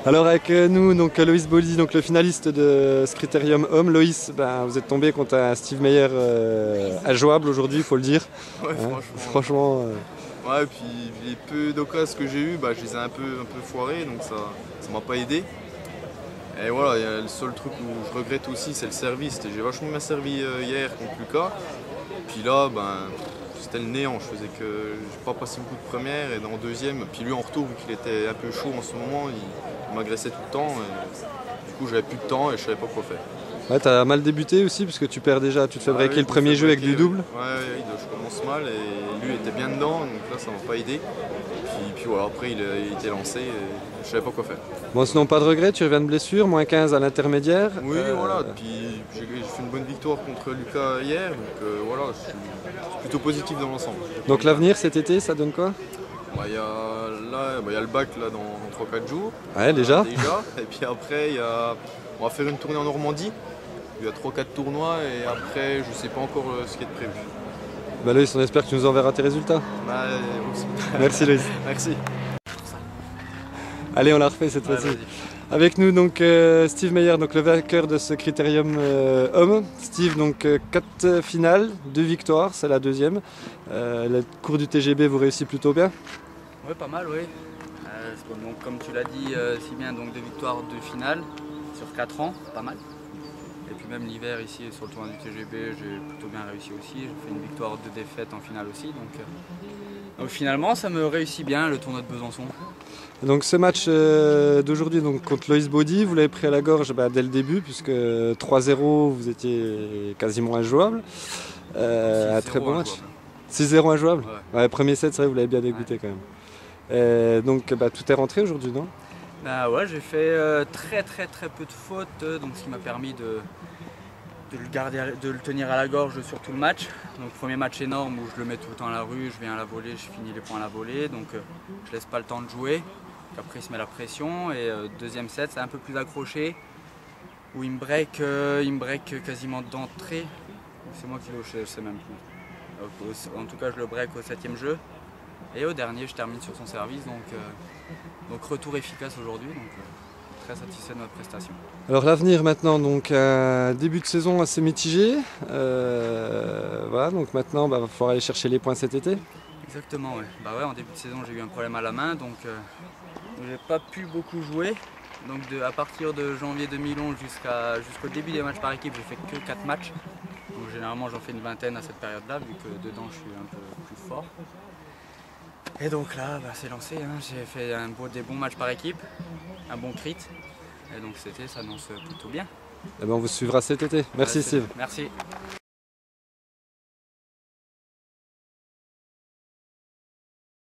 Alors avec nous, donc Loïs Boldy, donc le finaliste de ce critérium homme. Loïs, ben, vous êtes tombé contre un Steve Meyer injouable aujourd'hui, il faut le dire. Ouais, Hein, franchement. franchement. Ouais, puis les peu d'occasions que j'ai eu, je les ai un peu foirés, donc ça m'a pas aidé. Et voilà, le seul truc où je regrette aussi, c'est le service. J'ai vachement bien servi hier contre Lucas. Puis là, c'était le néant. J'ai pas passé beaucoup de première et en deuxième. Puis lui en retour, vu qu'il était un peu chaud en ce moment, il m'agressait tout le temps. Et du coup, j'avais plus de temps et je savais pas quoi faire. Ouais, t'as mal débuté aussi, parce que tu perds déjà, tu te fais breaker Oui, le premier jeu avec du double. Ouais, je commence mal et lui était bien dedans, donc là ça m'a pas aidé. Puis voilà, après il était lancé et je savais pas quoi faire. Bon, sinon pas de regret, tu reviens de blessure, moins 15 à l'intermédiaire. Oui, voilà, puis j'ai fait une bonne victoire contre Lucas hier, donc voilà, je suis plutôt positif dans l'ensemble. Donc l'avenir cet été, ça donne quoi? Il y a le bac là, dans 3-4 jours. Ouais, déjà. Et puis après, on va faire une tournée en Normandie. Il y a 3-4 tournois et après, je sais pas encore ce qui est prévu. Bah Loïs, on espère que tu nous enverras tes résultats. Aussi. Merci Loïs. Merci. Allez, on la refait cette fois-ci. Avec nous donc Steve Meyer, donc le vainqueur de ce critérium homme. Steve, donc 4 finales, 2 victoires, c'est la deuxième. Le cours du TGB vous réussit plutôt bien? Oui, pas mal, oui. Donc, comme tu l'as dit si bien, donc 2 victoires, 2 finales sur 4 ans, pas mal. Et puis même l'hiver ici sur le tournoi du TGB, j'ai plutôt bien réussi aussi. J'ai fait une victoire, 2 défaites en finale aussi. Donc finalement, ça me réussit bien le tournoi de Besançon. Donc ce match d'aujourd'hui donc, contre Loïs Boldy, vous l'avez pris à la gorge dès le début, puisque 3-0, vous étiez quasiment injouable. Un très bon match. 6-0 injouable. Ouais, premier set, c'est vrai, vous l'avez bien dégoûté quand même. Donc tout est rentré aujourd'hui, non? Ouais, j'ai fait très peu de fautes, donc ce qui m'a permis de le tenir à la gorge sur tout le match. Donc premier match énorme où je le mets tout le temps à la rue, je viens à la volée, je finis les points à la volée, donc je laisse pas le temps de jouer. Après il se met la pression et deuxième set c'est un peu plus accroché où il me break quasiment d'entrée. C'est moi qui le sais même plus. En tout cas je le break au 7e jeu et au dernier je termine sur son service, donc retour efficace aujourd'hui. Très satisfait de notre prestation. Alors l'avenir maintenant, donc un début de saison assez mitigé. Voilà, donc maintenant va falloir aller chercher les points cet été. Exactement, ouais. En début de saison j'ai eu un problème à la main, donc j'ai pas pu beaucoup jouer. Donc à partir de janvier 2011 jusqu'au début des matchs par équipe, j'ai fait que 4 matchs. Donc généralement j'en fais une vingtaine à cette période-là, vu que dedans je suis un peu plus fort. Et donc là, c'est lancé, hein. J'ai fait des bons matchs par équipe, un bon crit. Et donc cet été s'annonce plutôt bien. Et on vous suivra cet été. Merci Steve. Merci.